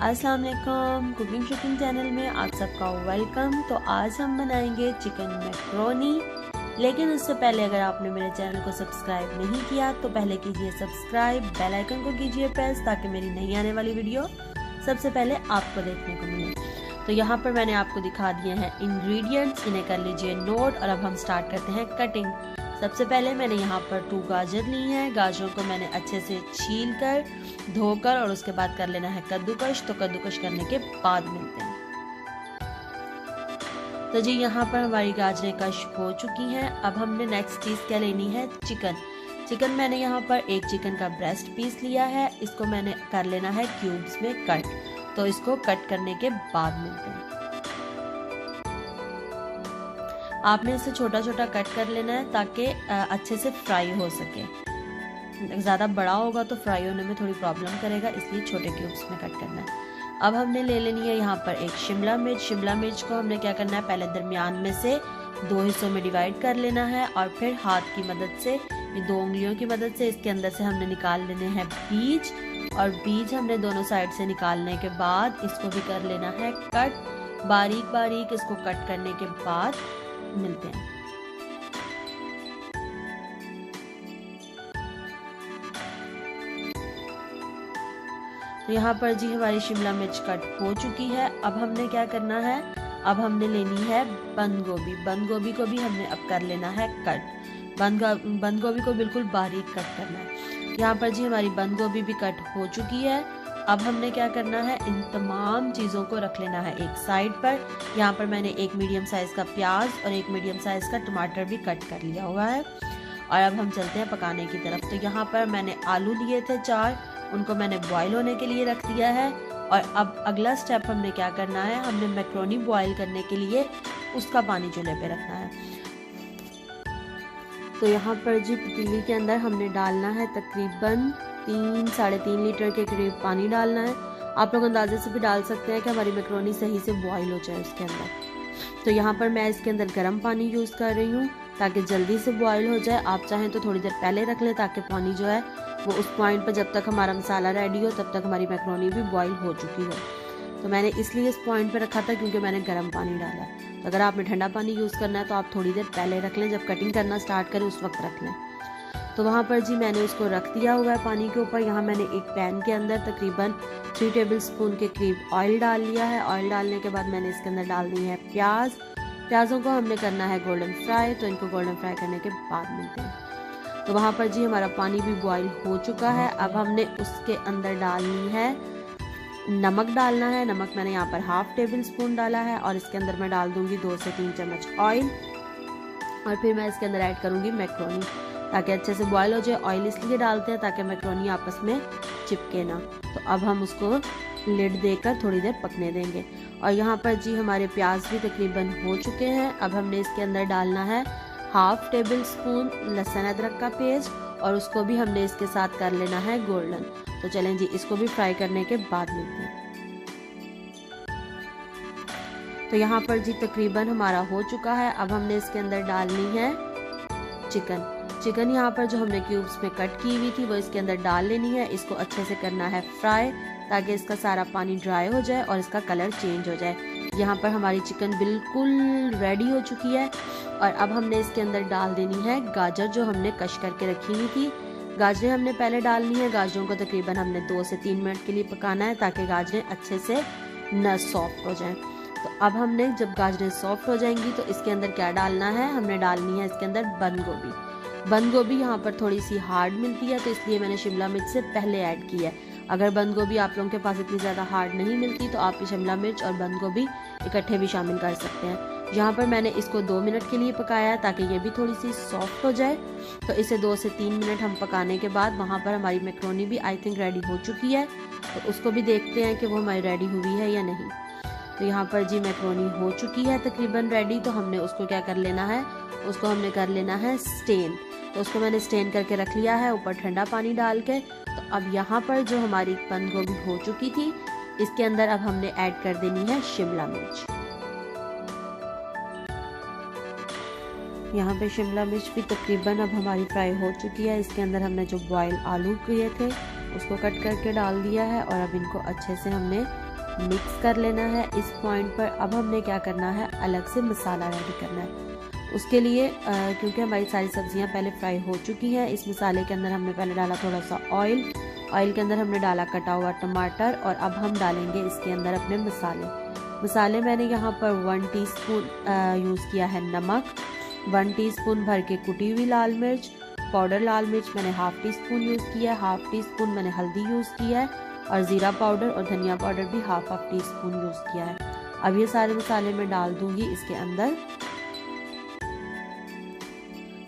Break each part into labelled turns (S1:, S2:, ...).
S1: अस्सलाम वालेकुम, cooking शुकिंग channel में आप सबका वेलकम। तो आज हम बनाएंगे चिकन मैक्रोनी। लेकिन उससे पहले अगर आपने मेरे चैनल को सब्सक्राइब नहीं किया तो पहले कीजिए सब्सक्राइब, बेल आइकन को कीजिए प्रेस ताकि मेरी नई आने वाली वीडियो सबसे पहले आपको देखने को मिले। तो यहाँ पर मैंने आपको दिखा दिए हैं इंग्रेडिएंट्स, इन्हें कर लीजिए नोट। और अब हम स्टार्ट करते हैं कटिंग। सबसे पहले मैंने यहाँ पर 2 गाजर ली हैं। गाजरों को मैंने अच्छे से छील कर धोकर और उसके बाद कर लेना है कद्दूकश। तो कद्दूकश करने के बाद मिलते हैं। तो जी यहाँ पर हमारी गाजरें कश हो चुकी हैं। अब हमने नेक्स्ट चीज़ क्या लेनी है, चिकन मैंने यहाँ पर एक चिकन का ब्रेस्ट पीस लिया है। इसको मैंने कर लेना है क्यूब्स में कट। तो इसको कट करने के बाद मिलते हैं। आपने इसे छोटा छोटा कट कर लेना है ताकि अच्छे से फ्राई हो सके। ज़्यादा बड़ा होगा तो फ्राई होने में थोड़ी प्रॉब्लम करेगा, इसलिए छोटे क्यूब्स में कट करना है। अब हमने ले लेनी है यहाँ पर एक शिमला मिर्च। शिमला मिर्च को हमने क्या करना है, पहले दरमियान में से 2 हिस्सों में डिवाइड कर लेना है और फिर हाथ की मदद से, ये 2 उंगलियों की मदद से इसके अंदर से हमने निकाल लेने हैं बीज। और बीज हमने दोनों साइड से निकालने के बाद इसको भी कर लेना है कट। बारीक बारीक इसको कट करने के बाद मिलते हैं। तो यहाँ पर जी हमारी शिमला मिर्च कट हो चुकी है। अब हमने क्या करना है, अब हमने लेनी है बंद गोभी। बंद गोभी को भी हमने अब कर लेना है कट। बंद गोभी को बिल्कुल बारीक कट करना है। यहाँ पर जी हमारी बंद गोभी भी कट हो चुकी है। अब हमने क्या करना है, इन तमाम चीज़ों को रख लेना है एक साइड पर। यहाँ पर मैंने एक मीडियम साइज़ का प्याज और एक मीडियम साइज़ का टमाटर भी कट कर लिया हुआ है। और अब हम चलते हैं पकाने की तरफ। तो यहाँ पर मैंने आलू लिए थे 4, उनको मैंने बॉईल होने के लिए रख दिया है। और अब अगला स्टेप हमने क्या करना है, हमने मैक्रोनी बॉईल करने के लिए उसका पानी चूल्हे पे रखना है। तो यहाँ पर जी पतीली के अंदर हमने डालना है तकरीबन 3-3.5 लीटर के करीब पानी डालना है। आप लोग अंदाजे से भी डाल सकते हैं कि हमारी मैक्रोनी सही से बॉईल हो जाए उसके अंदर। तो यहाँ पर मैं इसके अंदर गर्म पानी यूज़ कर रही हूँ ताकि जल्दी से बॉईल हो जाए। आप चाहें तो थोड़ी देर पहले रख लें ताकि पानी जो है वो उस पॉइंट पर, जब तक हमारा मसाला रेडी हो तब तक हमारी मैक्रोनी भी बॉईल हो चुकी हो। तो मैंने इसलिए इस पॉइंट पर रखा था क्योंकि मैंने गर्म पानी डाला है। तो अगर आपने ठंडा पानी यूज़ करना है तो आप थोड़ी देर पहले रख लें, जब कटिंग करना स्टार्ट करें उस वक्त रख लें। तो वहाँ पर जी मैंने उसको रख दिया हुआ है पानी के ऊपर। यहाँ मैंने एक पैन के अंदर तकरीबन 3 टेबलस्पून के करीब ऑयल डाल लिया है। ऑयल डालने के बाद मैंने इसके अंदर डाल दी है प्याज़ों को हमने करना है गोल्डन फ्राई। तो इनको गोल्डन फ्राई करने के बाद मिलते हैं। तो वहाँ पर जी हमारा पानी भी बॉईल हो चुका है। अब हमने उसके अंदर डालनी है नमक डालना है। नमक मैंने यहाँ पर 1/2 टेबलस्पून डाला है। और इसके अंदर मैं डाल दूँगी 2 से 3 चम्मच ऑयल। और फिर मैं इसके अंदर ऐड करूँगी मैक्रोनी ताकि अच्छे से बॉईल हो जाए। ऑयल इसलिए डालते हैं ताकि मैक्रोनी आपस में चिपके ना। तो अब हम उसको लिड देकर थोड़ी देर पकने देंगे। और यहाँ पर जी हमारे प्याज भी तकरीबन हो चुके हैं। अब हमने इसके अंदर डालना है 1/2 टेबलस्पून लहसुन अदरक का पेस्ट और उसको भी हमने इसके साथ कर लेना है गोल्डन। तो चलें जी, इसको भी फ्राई करने के बाद मिलते हैं। तो यहाँ पर जी तकरीबन हमारा हो चुका है। अब हमने इसके अंदर डालनी है चिकन यहाँ पर जो हमने क्यूब्स में कट की हुई थी वो इसके अंदर डाल लेनी है। इसको अच्छे से करना है फ्राई ताकि इसका सारा पानी ड्राई हो जाए और इसका कलर चेंज हो जाए। यहाँ पर हमारी चिकन बिल्कुल रेडी हो चुकी है। और अब हमने इसके अंदर डाल देनी है गाजर जो हमने कश करके रखी हुई थी। गाजरें हमने पहले डालनी है। गाजरों को तकरीबन हमने 2 से 3 मिनट के लिए पकाना है ताकि गाजरें अच्छे से न सॉफ्ट हो जाएं। तो अब हमने जब गाजरें सॉफ्ट हो जाएंगी तो इसके अंदर क्या डालना है, हमने डालनी है इसके अंदर बंद गोभी यहाँ पर थोड़ी सी हार्ड मिलती है तो इसलिए मैंने शिमला मिर्च से पहले ऐड की है। अगर बंद गोभी आप लोगों के पास इतनी ज़्यादा हार्ड नहीं मिलती तो आप शिमला मिर्च और बंद गोभी इकट्ठे भी शामिल कर सकते हैं। यहाँ पर मैंने इसको 2 मिनट के लिए पकाया है ताकि ये भी थोड़ी सी सॉफ्ट हो जाए। तो इसे 2 से 3 मिनट हम पकाने के बाद वहाँ पर हमारी मैक्रोनी भी आई थिंक रेडी हो चुकी है। तो उसको भी देखते हैं कि वो हमारी रेडी हुई है या नहीं। तो यहाँ पर जी मैक्रोनी हो चुकी है तकरीबन रेडी। तो हमने उसको क्या कर लेना है, उसको हमने कर लेना है स्टेन। तो उसको मैंने स्टेन करके रख लिया है ऊपर ठंडा पानी डाल के। तो अब यहाँ पर जो हमारी बंद गोभी हो चुकी थी इसके अंदर अब हमने ऐड कर देनी है शिमला मिर्च। यहाँ पे शिमला मिर्च भी तकरीबन अब हमारी फ्राई हो चुकी है। इसके अंदर हमने जो बॉयल आलू किए थे उसको कट करके डाल दिया है और अब इनको अच्छे से हमने मिक्स कर लेना है। इस पॉइंट पर अब हमने क्या करना है, अलग से मसाला रेडी करना है। उसके लिए क्योंकि हमारी सारी सब्जियां पहले फ्राई हो चुकी हैं, इस मसाले के अंदर हमने पहले डाला थोड़ा सा ऑयल के अंदर हमने डाला कटा हुआ टमाटर, और अब हम डालेंगे इसके अंदर अपने मसाले मैंने यहाँ पर 1 टीस्पून यूज़ किया है नमक, 1 टीस्पून भर के कुटी हुई लाल मिर्च पाउडर, लाल मिर्च मैंने हाफ टी स्पून यूज़ किया है, हाफ टी स्पून मैंने हल्दी यूज़ किया है, और ज़ीरा पाउडर और धनिया पाउडर भी हाफ टी स्पून यूज़ किया है। अब ये सारे मसाले मैं डाल दूंगी इसके अंदर।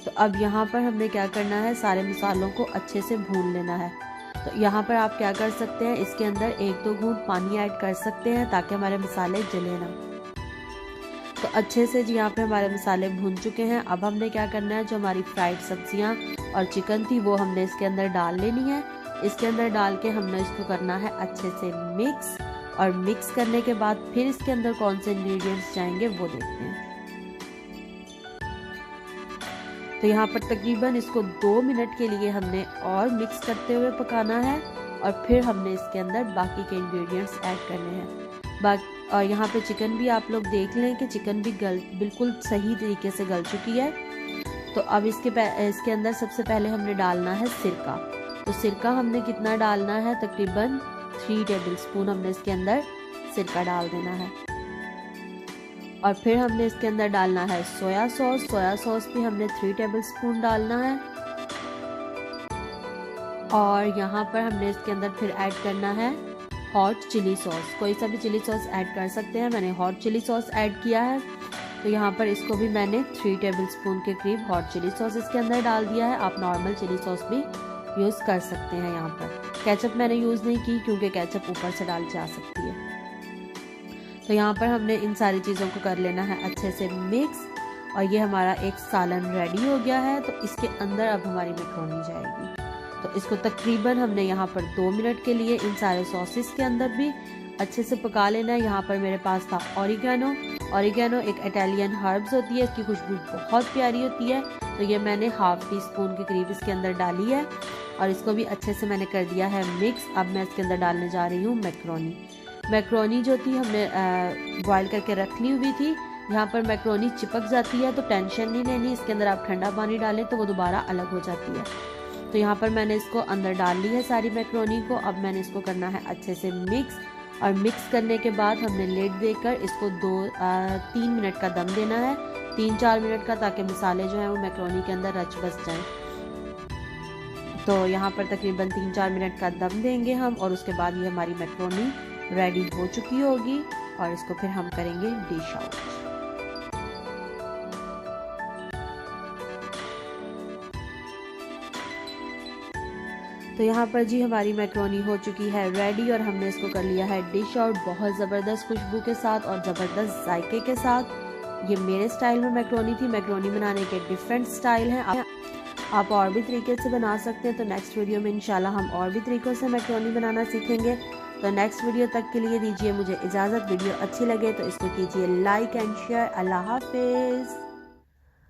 S1: तो अब यहाँ पर हमने क्या करना है, सारे मसालों को अच्छे से भून लेना है। तो यहाँ पर आप क्या कर सकते हैं, इसके अंदर 1-2 घूंट पानी ऐड कर सकते हैं ताकि हमारे मसाले जले ना। तो अच्छे से जी यहाँ पे हमारे मसाले भून चुके हैं। अब हमने क्या करना है, जो हमारी फ्राइड सब्जियाँ और चिकन थी वो हमने इसके अंदर डाल लेनी है। इसके अंदर डाल के हमने इसको करना है अच्छे से मिक्स, और मिक्स करने के बाद फिर इसके अंदर कौन से इंग्रेडिएंट्स जाएंगे वो देखते हैं। तो यहाँ पर तकरीबन इसको 2 मिनट के लिए हमने और मिक्स करते हुए पकाना है, और फिर हमने इसके अंदर बाकी के इंग्रेडिएंट्स ऐड करने हैं। और यहाँ पे चिकन भी आप लोग देख लें कि चिकन भी बिल्कुल सही तरीके से गल चुकी है। तो अब इसके अंदर सबसे पहले हमने डालना है सिरका। तो सिरका हमने कितना डालना है, तकरीबन 3 टेबल स्पून हमने इसके अंदर सिरका डाल देना है। और फिर हमने इसके अंदर डालना है सोया सॉस भी हमने 3 टेबल स्पून डालना है। और यहाँ पर हमने इसके अंदर फिर ऐड करना है हॉट चिली सॉस। कोई सा भी चिली सॉस ऐड कर सकते हैं, मैंने हॉट चिली सॉस ऐड किया है। तो यहाँ पर इसको भी मैंने 3 टेबल स्पून के करीब हॉट चिली सॉस इसके अंदर डाल दिया है। आप नॉर्मल चिली सॉस भी यूज़ कर सकते हैं। यहाँ पर केचप मैंने यूज़ नहीं की क्योंकि केचप ऊपर से डाल जा सकती है। तो यहाँ पर हमने इन सारी चीज़ों को कर लेना है अच्छे से मिक्स, और ये हमारा एक सालन रेडी हो गया है। तो इसके अंदर अब हमारी मैक्रोनी जाएगी। तो इसको तकरीबन हमने यहाँ पर 2 मिनट के लिए इन सारे सॉसेस के अंदर भी अच्छे से पका लेना है। यहाँ पर मेरे पास था ऑरिगेनो एक इटालियन हर्ब्स होती है, इसकी खुशबू बहुत प्यारी होती है। तो ये मैंने हाफ टी स्पून के करीब इसके अंदर डाली है, और इसको भी अच्छे से मैंने कर दिया है मिक्स। अब मैं इसके अंदर डालने जा रही हूँ मैक्रोनी जो थी हमने बॉयल करके रख ली हुई थी। यहाँ पर मैक्रोनी चिपक जाती है तो टेंशन नहीं लेनी, इसके अंदर आप ठंडा पानी डालें तो वो दोबारा अलग हो जाती है। तो यहाँ पर मैंने इसको अंदर डाल ली है सारी मैक्रोनी को। अब मैंने इसको करना है अच्छे से मिक्स, और मिक्स करने के बाद हमने लिड देकर इसको 2-3 मिनट का दम देना है, 3-4 मिनट का, ताकि मसाले जो हैं वो मैक्रोनी के अंदर रच बस जाएं। तो यहाँ पर तकरीबन 3-4 मिनट का दम देंगे हम, और उसके बाद ये हमारी मैक्रोनी रेडी हो चुकी होगी, और इसको फिर हम करेंगे डिश आउट। तो यहाँ पर जी हमारी मैक्रोनी हो चुकी है रेडी, और हमने इसको कर लिया है डिश आउट बहुत ज़बरदस्त खुशबू के साथ और ज़बरदस्त जायके के साथ। ये मेरे स्टाइल में मैक्रोनी थी। मैक्रोनी बनाने के डिफरेंट स्टाइल हैं, आप और भी तरीके से बना सकते हैं। तो नेक्स्ट वीडियो में इंशाल्लाह हम और भी तरीक़ों से मैक्रोनी बनाना सीखेंगे। तो नेक्स्ट वीडियो तक के लिए दीजिए मुझे इजाज़त। वीडियो अच्छी लगे तो इसको कीजिए लाइक एंड शेयर। अल्लाह हाफिज़।